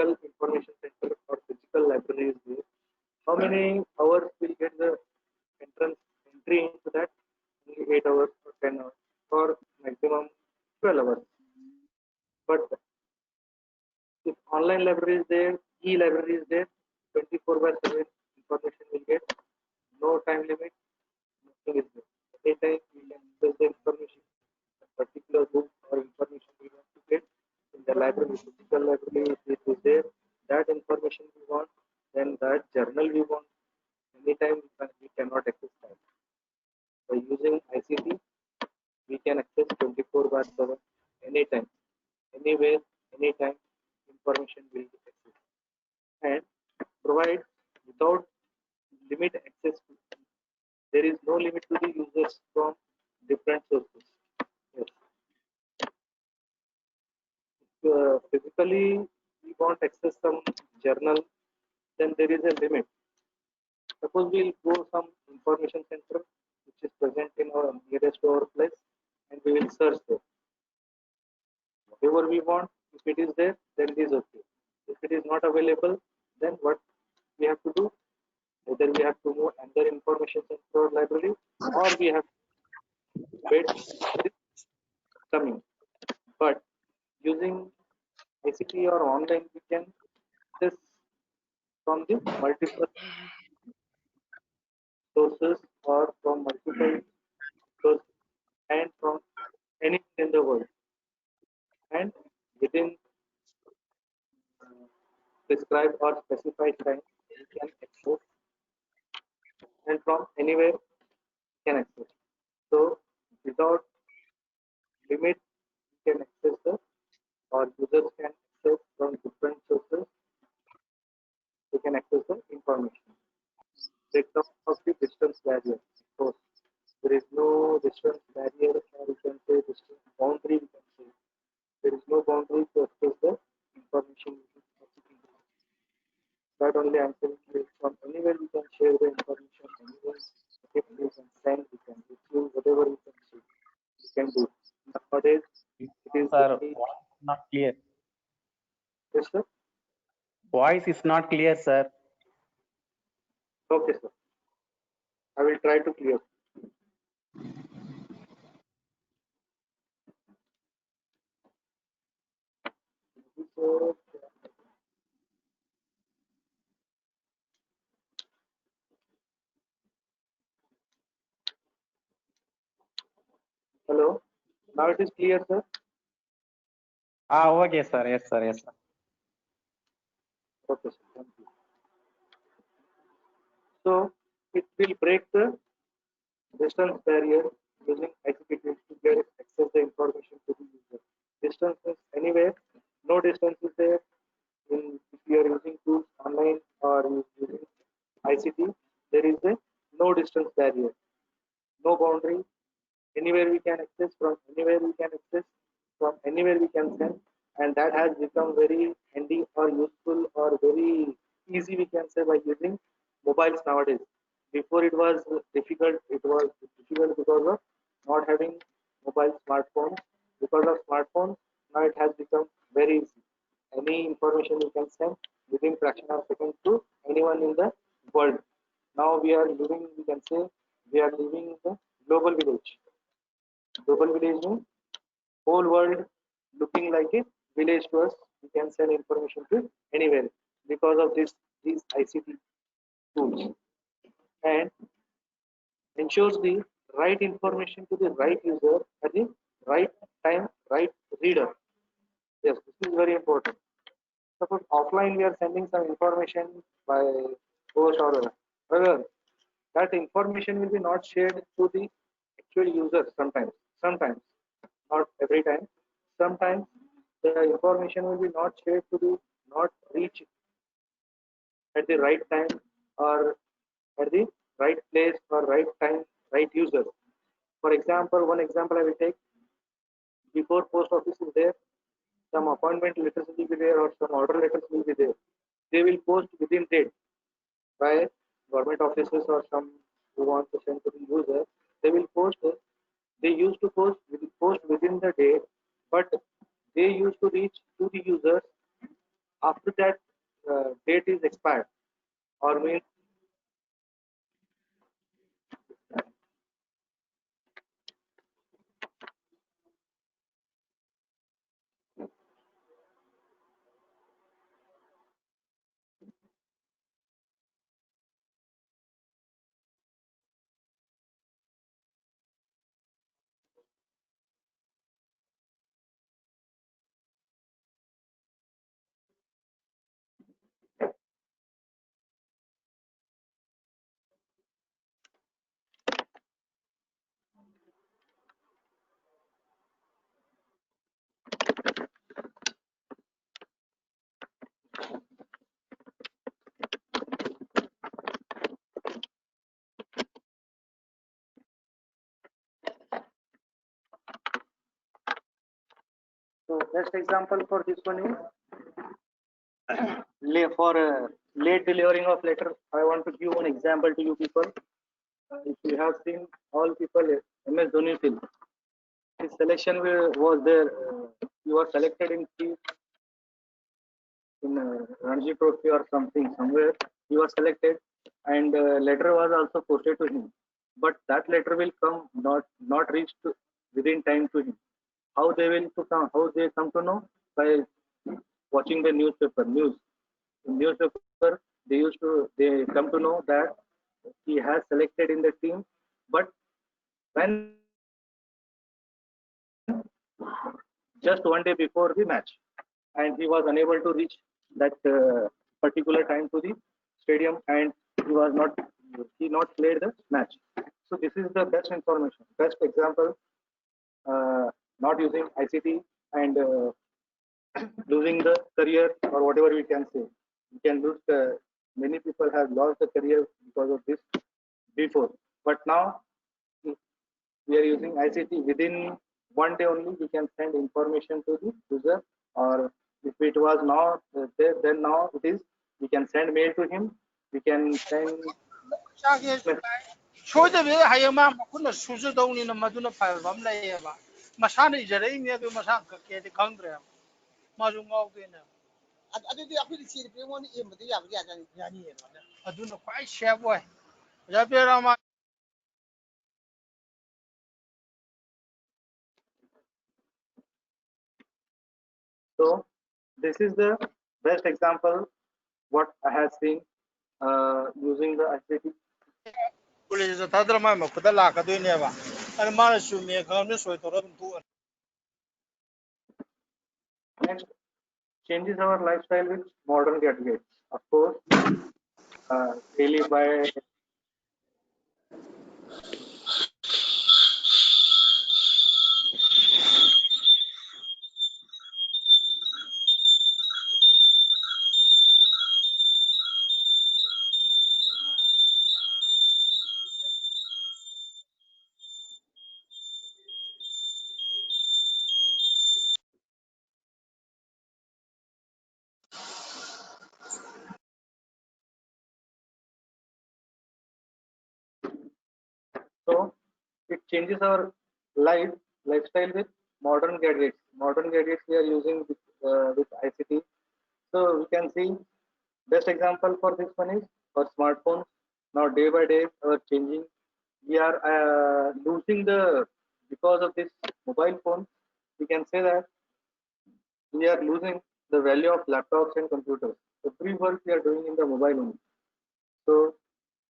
physical information center or physical library is there, how many hours will get the entrance entry into that? Only 8 hours or 10 hours or maximum 12 hours. But if online library is there, e-library is there, 24/7 information will get, no time limit, nothing is there. Anytime we can access the information, a particular book or information we want to get in the library, physical library, if it is there, that information we want, then that journal we want, anytime we cannot access that. By using ICT, we can access 24/7, anytime, anywhere, anytime, information will be accessed and provide without limit access to. There is no limit to the users from different sources. Yes. Physically we want access some journal, then there is a limit. Suppose we'll go some information center which is present in our nearest to our place, and we will search there. Whatever we want, if it is there, then it is okay. If it is not available, then what we have to do? Either we have to move another information center or library, or we have to wait for it coming. But using ICT or online, we can access from the multiple sources or from multiple sources and from anywhere in the world, and within prescribed or specified time we can access, and from anywhere we can access. So without limit we can access the, or users can access from different sources, they can access the information. They talk of the distance barrier. So there is no distance barrier, or we can say distance boundary, we can say. There is no boundary to access the information. That only I am saying is from anywhere we can share the information, anywhere if we can send, we can receive, whatever we can see, we can do. Nowadays it is Sir, very, voice is not clear. yes sir. Voice is not clear, sir. Okay sir, I will try to clear. So, hello, now it is clear sir. Okay, sir. Yes, sir. Yes, sir. Okay sir, thank you. So it will break the distance barrier using ICT tools to get access the information to the user. Distance is anywhere, no distance is there. If you are using tools online or using ICT, there is a no distance barrier, no boundary. Anywhere we can access, from anywhere we can access, from anywhere we can send, and that has become very handy or useful or very easy, we can say, by using mobiles nowadays. Before it was difficult. It was difficult because of not having mobile smartphones. Because of smartphones, now it has become very easy. Any information you can send within fraction of seconds to anyone in the world. Now we are living, we can say, we are living in the global village. Global village means whole world looking like a village to us. We can send information to anywhere because of these ICT tools, and ensures the right information to the right user at the right time, right reader. Yes, this is very important. Suppose offline we are sending some information by post or whatever, that information will be not shared to the actual user sometimes. Sometimes, not every time. Sometimes the information will be not shared to the, not reach at the right time or at the right place or right time, right user. For example, one example I will take. Before post office is there, some appointment letters will be there or some order letters will be there. They will post within date by government offices or some who want to send to the user. They will post. They used to post within the day, but they used to reach to the users after that date is expired or means so best example for this one is for late delivering of letter. I want to give one example to you people. If you have seen all people MS Dhoni film, his selection was there. You were selected in Ranji Trophy or something somewhere. He was selected, and letter was also posted to him. But that letter will come not reached within time to him. How they will to come? How they come to know? By watching the newspaper news. In newspaper, they come to know that he has selected in the team, but when just one day before the match, and he was unable to reach that particular time to the stadium, and he not played the match. So this is the best information, best example. Not using ICT and losing the career or whatever we can say. We can lose many people have lost the career because of this before. But now we are using ICT. Within one day only, we can send information to the user. Or if it was not there, then now it is. We can send mail to him. We can send. 소대비 하여만 kunna susu dawni na maduna phal bam lai ba masana ijare ne do masa ka ke de kangre ma ju ngau de na adudi akhiri chi de mo ni em de ya ya ya ni aduna kwai she boy ya be ra ma So this is the best example what I have seen using the ICT. kule je ta dra ma ma kuda la ka do ne ba an ma su me ka ne so to ram tu Next, changes our lifestyle with modern gadgets. Of course, daily by so it changes our lifestyle with modern gadgets. Modern gadgets we are using with ICT. So we can see best example for this one is our smartphones. Now day by day are changing. We are losing the because of this mobile phone. We can say that we are losing the value of laptops and computers. Every work we are doing in the mobile only. So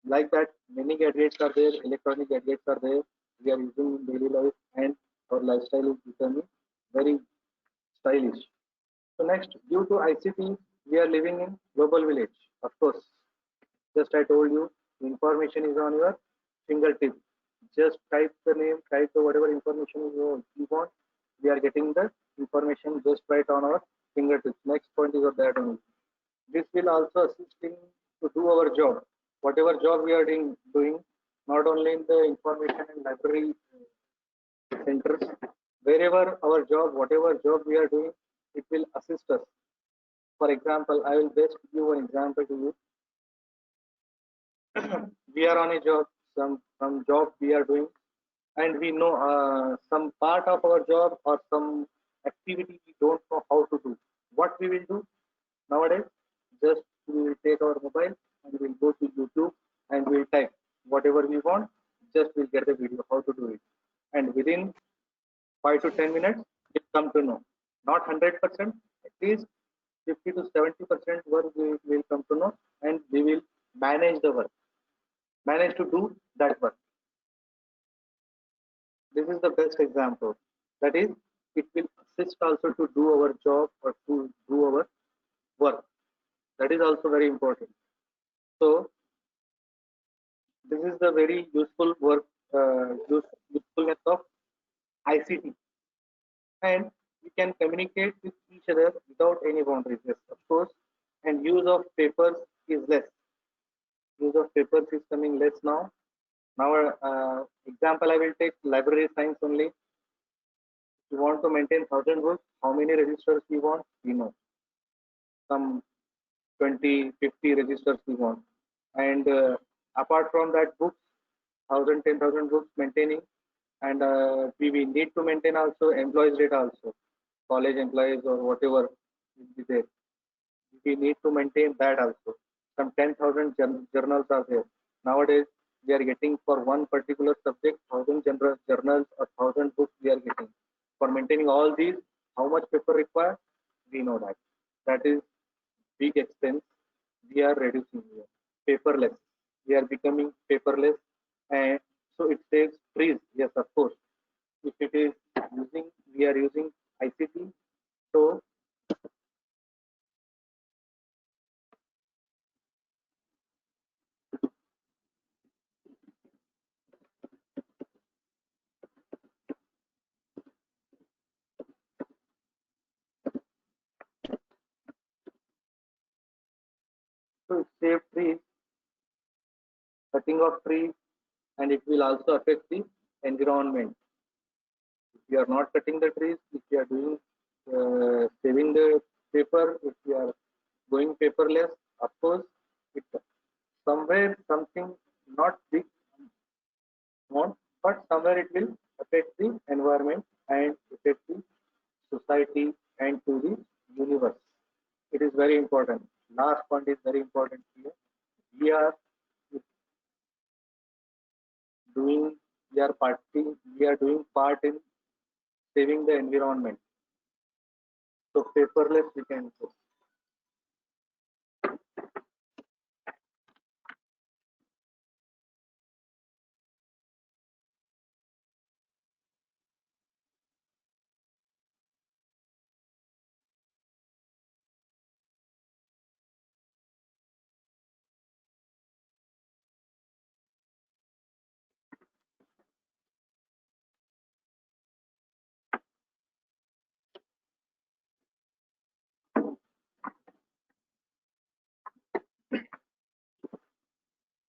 like that, many gadgets are there, electronic gadgets are there. We are using in daily life, and our lifestyle is becoming very stylish. So next, due to ICT, we are living in global village. Of course, just I told you, information is on your fingertip. Just type the name, type the whatever information you want. We are getting the information just right on our fingertips. Next point is of that only. This will also assist in to do our job. Whatever job we are doing not only in the information and library centers, wherever our job, whatever job we are doing, it will assist us. For example, I will best give one example to you. We are on a job, some job we are doing, and we know some part of our job or some activity we don't know how to do. What we will do nowadays? Just we will take our mobile and we'll go to YouTube and we'll type whatever we want. Just we'll get the video how to do it, and within 5 to 10 minutes, we come to know. Not 100%, at least 50 to 70% work we will come to know, and we will manage the work, manage to do that work. This is the best example. That is, it will assist also to do our job or to do our work. That is also very important. So this is the very useful work, usefulness of ICT, and we can communicate with each other without any boundaries. Yes, of course, and use of papers is less. Use of papers is coming less now. Now, example I will take library science only. If you want to maintain 1,000 books, how many registers we want? We know. Some 20, 50 registers we want. And apart from that, books, 1,000, 10,000 books maintaining, and we need to maintain also employees data also, college employees or whatever will be there. We need to maintain that also. Some 10,000 journals are there. Nowadays, we are getting for one particular subject 1,000 journals or 1,000 books we are getting. For maintaining all these, how much paper required? We know that. That is big expense we are reducing here. Paperless. We are becoming paperless, and so it saves trees. Yes, of course. If it is using, we are using ICT, so to save trees, cutting of trees, and it will also affect the environment. If we are not cutting the trees, if we are doing saving the paper, if we are going paperless, of course, it somewhere something not big amount, but somewhere it will affect the environment and affect the society and to the universe. It is very important. Last point is very important here. We are doing, we are doing part in saving the environment. So paperless we can go.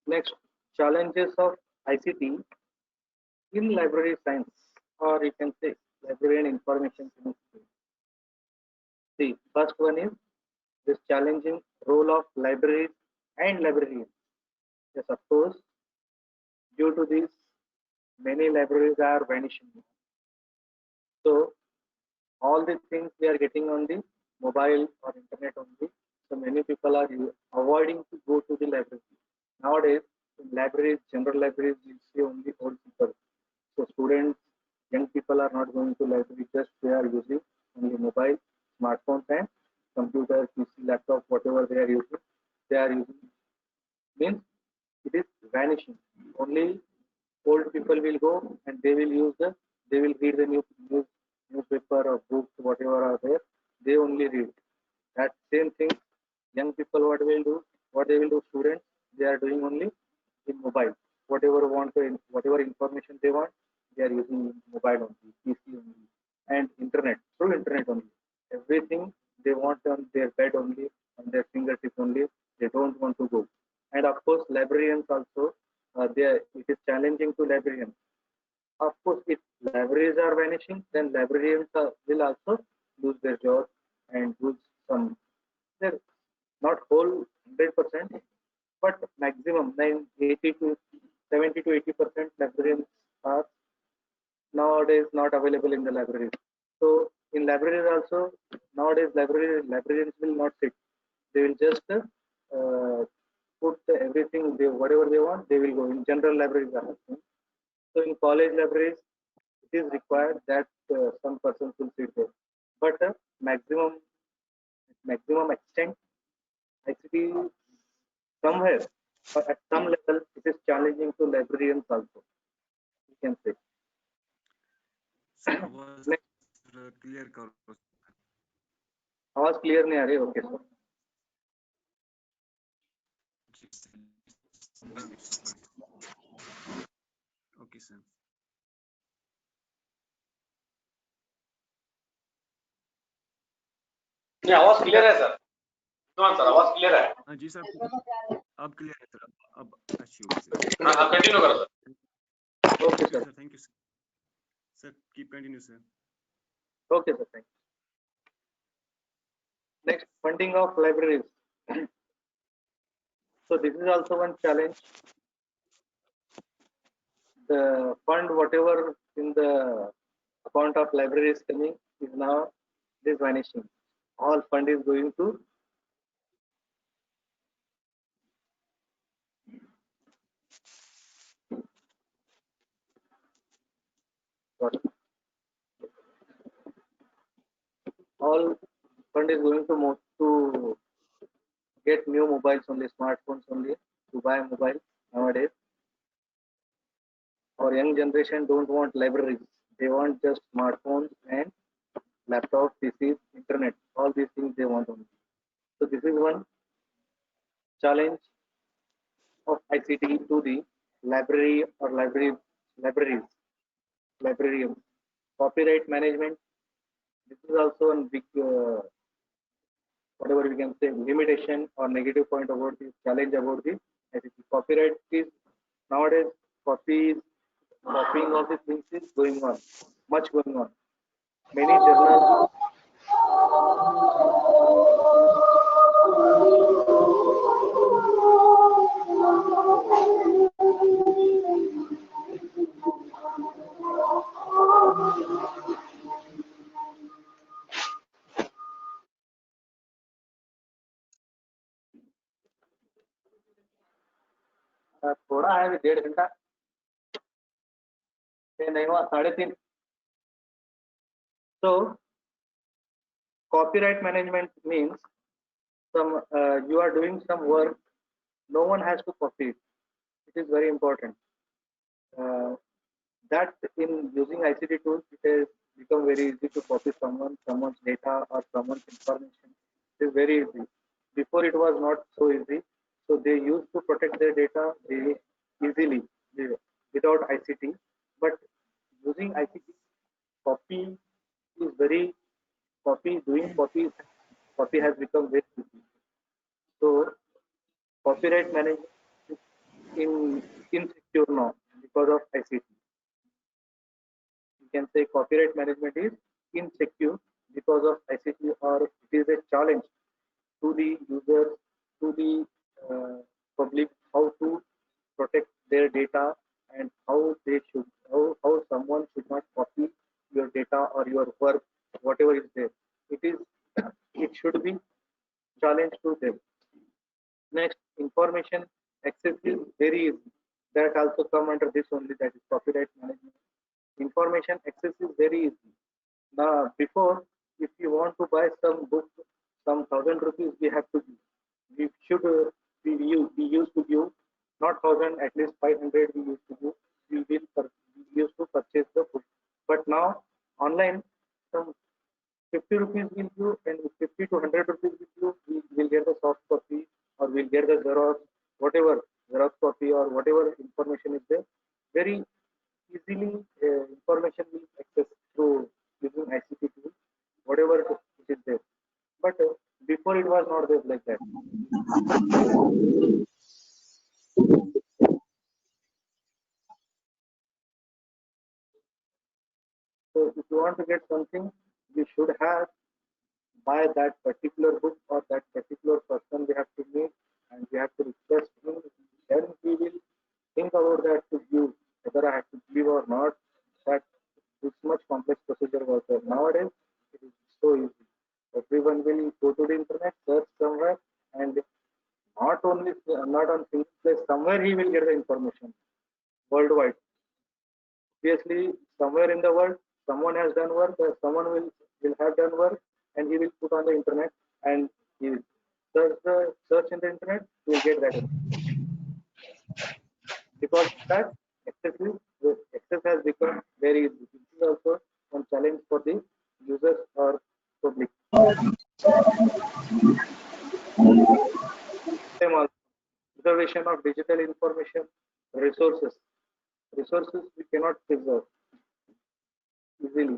Next, challenges of ICT in library science, or you can say librarian information chemistry. The first one is this challenging role of libraries and librarians. Yes, of course, due to this, many libraries are vanishing. So all the things we are getting on the mobile or internet only. So many people are avoiding to go to the library. Nowadays, in libraries, general libraries, you see only old people. So students, young people are not going to library, just they are using only mobile, smartphones and computers, PC, laptop, whatever they are using. They are using, means it is vanishing. Only old people will go and they will use they will read the newspaper or books, whatever are there. They only read. That same thing, young people what they will do, students, they are doing only in mobile. Whatever information they want, they are using mobile only, PC only, and internet, through internet only. Everything they want on their bed only, on their fingertip only. They don't want to go. And of course, librarians also, it is challenging to librarians. Of course, if libraries are vanishing, then librarians will also lose their job and lose some, their, not whole 100%, but maximum 80 to 70 to 80% librarians are nowadays not available in the libraries. So in libraries also, nowadays librarians will not sit. They will just put everything, whatever they want, they will go. In general libraries are happening. So in college libraries, it is required that some persons will sit there. But maximum extent, ICT somewhere or at some level, it is challenging to librarians also. You can say. Sir आवाज Next, clear करो आवाज clear नहीं आ रही. Okay, sir. Okay sir नहीं आवाज clear है sir. हाँ sir आवाज क्लियर है. हाँ जी सर अब क्लियर है सर अब अच्छी होगी सर. हाँ कंटिन्यू करो sir. Okay, sir. Sir thank you sir keep continue sir. Okay, sir. Thank you. Next, funding of libraries. So this is also one challenge. The fund, whatever in the account of library is coming, is now is vanishing. All fund is going to what? All fund is going to move to get new mobiles only, smartphones only, to buy mobile nowadays. Our young generation don't want libraries. They want just smartphones and laptops, PCs, internet. All these things they want only. So this is one challenge of ICT to the library or libraries, librarians. Copyright management. This is also a big, whatever we can say, limitation or negative point about this challenge about the ICT. Copyright is nowadays copying of the things is going on, much going on. Many journals. थोड़ा है 1.5 घंटा नहीं हुआ 3.5. So copyright management means you are doing some work, no one has to copy it. It is very important. That in using ICT tools, it has become very easy to copy someone's data or someone's information. It is very easy. Before it was not so easy. So they used to protect their data very easily without ICT. But using ICT, copy is very copy has become very easy. So copyright management is insecure now because of ICT. You can say copyright management is insecure because of ICT, or it is a challenge to the users, to the public, how to protect their data and how someone should not copy your data or your work, whatever is there. It should be challenge to them. Next, information access is very easy. That also come under this only, that is copyright management. Information access is very easy. Now, before, if you want to buy some book, some 1,000 rupees we have to give. We should we used to give not 1,000, at least 500 we used to give. We used to purchase the book. But now online, some 50 rupees will give, and 50 to 100 rupees will give, we will get the soft copy or we'll get the Xerox, whatever Xerox copy or whatever information is there. Very easily information will access through using ICT tools, whatever it is there. But before it was not there like that. So if you want to get something, you should have buy that particular book or that particular person we have to meet, and we have to request him. Then we will think about that to give, whether I have to give or not. That this much complex procedure was there. Nowadays, it is so easy. Everyone will go to the internet, search somewhere, not on single place. Somewhere he will get the information worldwide. Obviously, somewhere in the world, someone has done work, someone will have done work, and he will put on the internet, and he will search in the internet, he will get that. Because of that, access has become very easy. This is also one challenge for the users or public. Same also, preservation of digital information, resources. Resources we cannot preserve easily.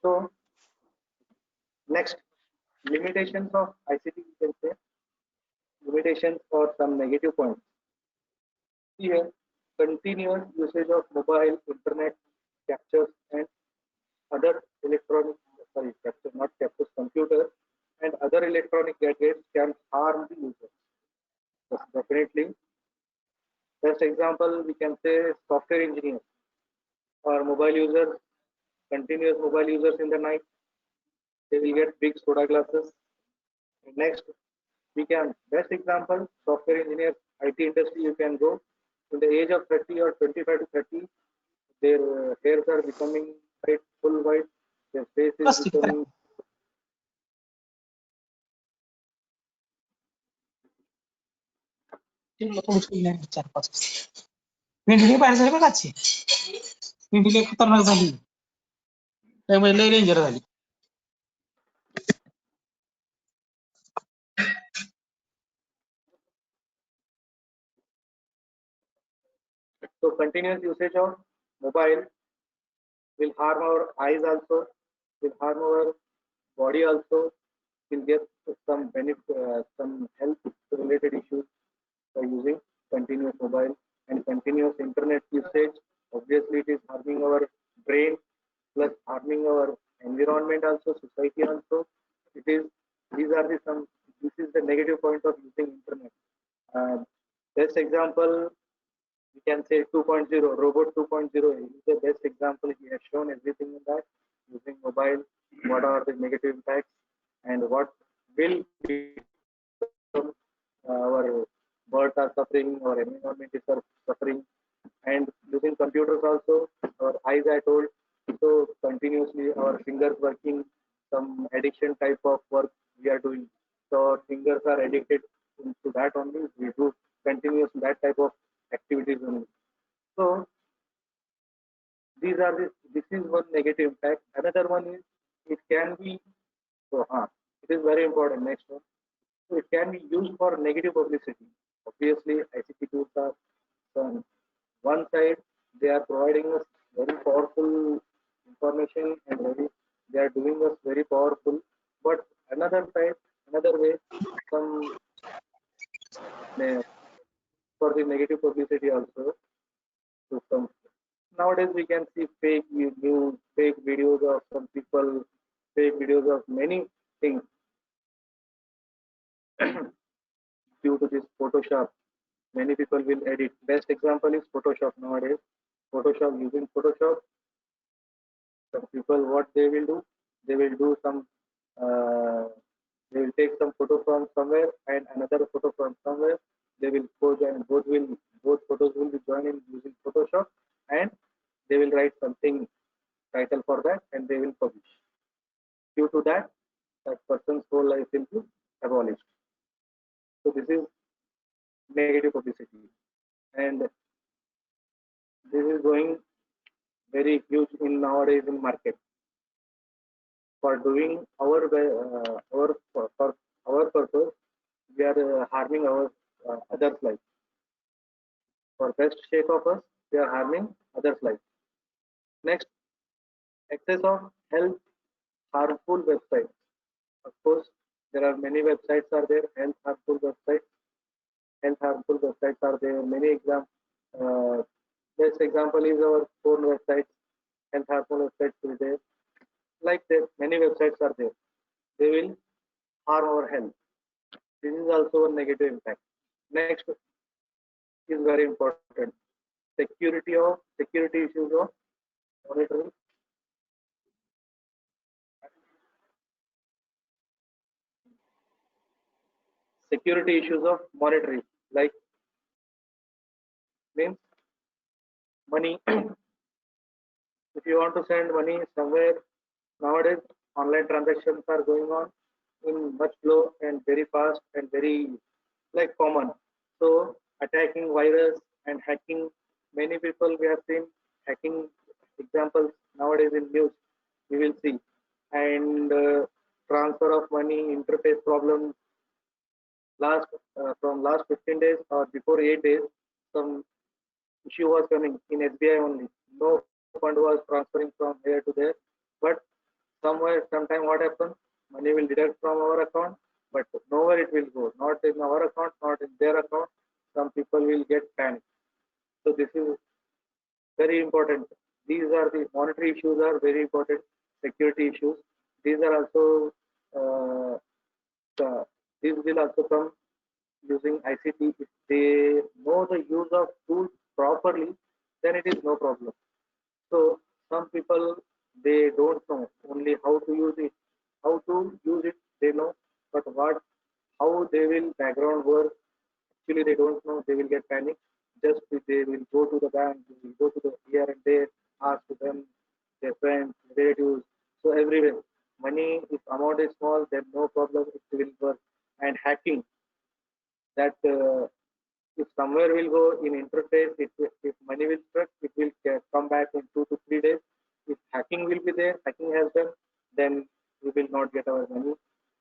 So next, limitations of ICT, we can say limitations or some negative points. Here, continuous usage of mobile, internet, captures and other electronic, sorry, capture, not captures, computer and other electronic gadgets can harm the user. Yes, definitely. Best example, we can say software engineers or mobile users, continuous mobile users in the night, they will get big soda glasses. Next, we can, best example, software engineers, IT industry, you can go in the age of 30 or 25 to 30, their hairs are becoming white, full white, their face is becoming. भेंडी पाहिजे झाली बघ आजची भेंडी खतरनाक झाली त्यामुळे लय डेंजर झाली. So continuous usage of mobile will harm our eyes also, will harm our body also, will get some benefit, some health related issues by using continuous mobile and continuous internet usage. Obviously, it is harming our brain plus harming our environment also, society also. It is these are the some. This is the negative point of using internet. Best example we can say 2.0 robot 2.0 is the best example. He has shown everything in that using mobile. What are the negative impacts and what will become our birds are suffering, our environment is suffering, and using computers also, our eyes I told, so continuously our fingers working, some addiction type of work we are doing. So our fingers are addicted to that only. We do continuous that type of activities only. So these are this is one negative impact. Another one is it can be it is very important. Next one. So it can be used for negative publicity. Obviously, ICT tools are on one side they are providing us very powerful information and they are doing us very powerful. But another side, another way, some for the negative publicity also. So some nowadays we can see fake news, fake videos of some people, fake videos of many things due to this Photoshop. Many people will edit. Best example is Photoshop nowadays. Photoshop, using Photoshop, some people what they will do some they will take some photo from somewhere and another photo from somewhere. They will pose and both photos will be joined in using Photoshop and they will write something title for that and they will publish. Due to that, that person's whole life will be abolished. So this is negative publicity, and this is going very huge in nowadays in market. For doing for our purpose, we are harming our others' life. For best shape of us, we are harming others' life. Next, access of health harmful websites. Of course, there are many websites are there, health harmful websites. Health harmful websites are there. Many best example is our phone websites. Health harmful websites will there. Like there, many websites are there. They will harm our health. This is also a negative impact. Next, is very important. Security issues of monitoring. Security issues of monetary, like means money. If you want to send money somewhere nowadays, online transactions are going on in much slow and very fast and very like common. So attacking virus and hacking, many people we have seen hacking examples nowadays in news. We will see, and transfer of money, interface problems. Last from last 15 days or before 8 days, some issue was coming in SBI only. No fund was transferring from here to there, but somewhere, sometime what happens? Money will deduct from our account, but nowhere it will go. Not in our account, not in their account. Some people will get panicked. So this is very important. These are the monetary issues are very important. Security issues. These are also these will also come using ICT. If they know the use of tools properly, then it is no problem. So some people they don't know only how to use it. How to use it they know, but what how they will background work actually they don't know. They will get panic. Just they will go to the bank, they will go to the here and there, ask them, their friends, relatives. So everywhere, money if amount is small, then no problem. It will work. And hacking that if somewhere will go in interface, if money will struck, it will come back in 2 to 3 days. If hacking will be there, hacking has done, then we will not get our money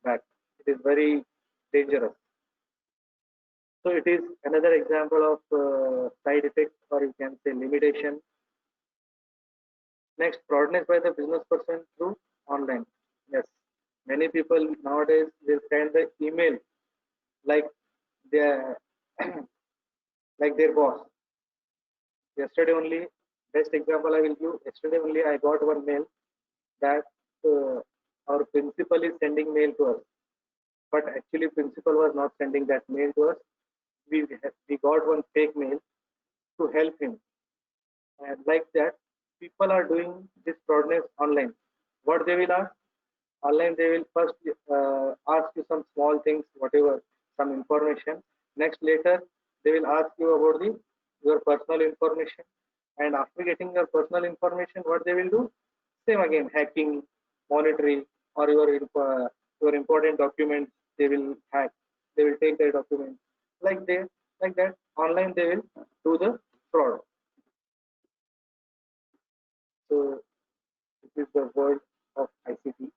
back. It is very dangerous. So it is another example of side effect, or you can say limitation. Next, fraudness by the business person through online. Yes, many people nowadays will send the email like their like their boss. Yesterday only, best example I will give. Yesterday only, I got one mail that our principal is sending mail to us, but actually principal was not sending that mail to us. We got one fake mail to help him, and like that, people are doing this fraudness online. What they will ask online, they will first ask you some small things, whatever, some information. Next, later, they will ask you about the your personal information, and after getting your personal information, what they will do? Same again, hacking, monitoring, or your important documents. They will hack. They will take their documents like that. Online, they will do the fraud. So this is the world of ICT.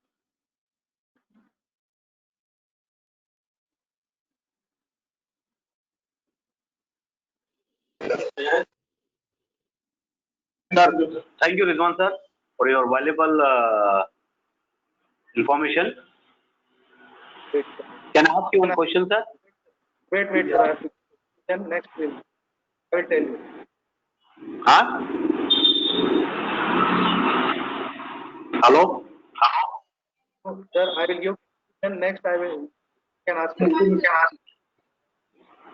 Sir, thank you, Rizwan sir, for your valuable information. Wait, Can I ask you one question, sir? wait, sir. Then next I will tell you. Huh? Hello? No, sir, I will give. Then next I will can ask you.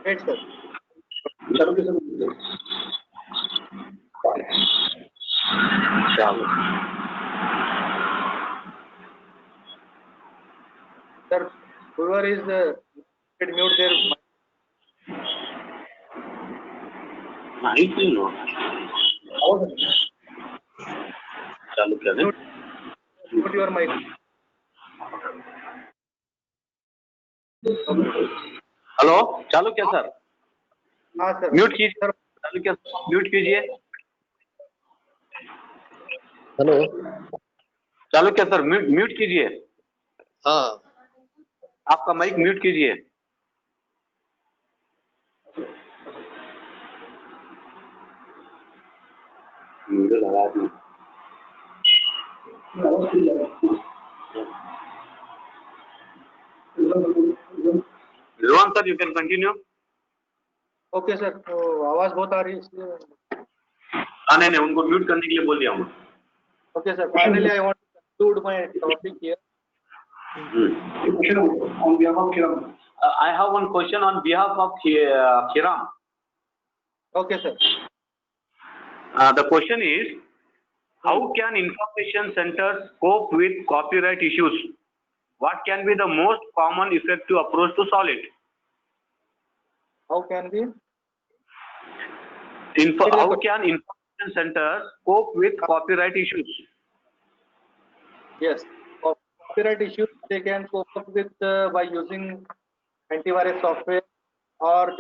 Wait, sir. Sir, whoever is mute their mic. Mahithi no. Chalukya ne? Mute your mic. Okay. Hello? Chalukya sir. हाँ sir. Mute कीजिए. Sir Chalukya mute कीजिए. Hello. Chalukya sir mute कीजिए. हाँ. आपका mic mute कीजिए. लगा दी. Rizwan sir, you can continue. Okay sir. तो आवाज बहुत आ रही है इसलिए. हाँ नहीं उनको म्यूट करने के लिए बोल दिया हूँ. Okay sir. Finally, I want to conclude my topic here. On behalf of Kiram. I have one question on behalf of Kiram. Okay, sir. The question is, how can information centers cope with copyright issues? What can be the most common effective approach to solve it? How can we? How can information centers cope with copyright issues? Yes. For copyright issues, they can cope up with by using antivirus software, or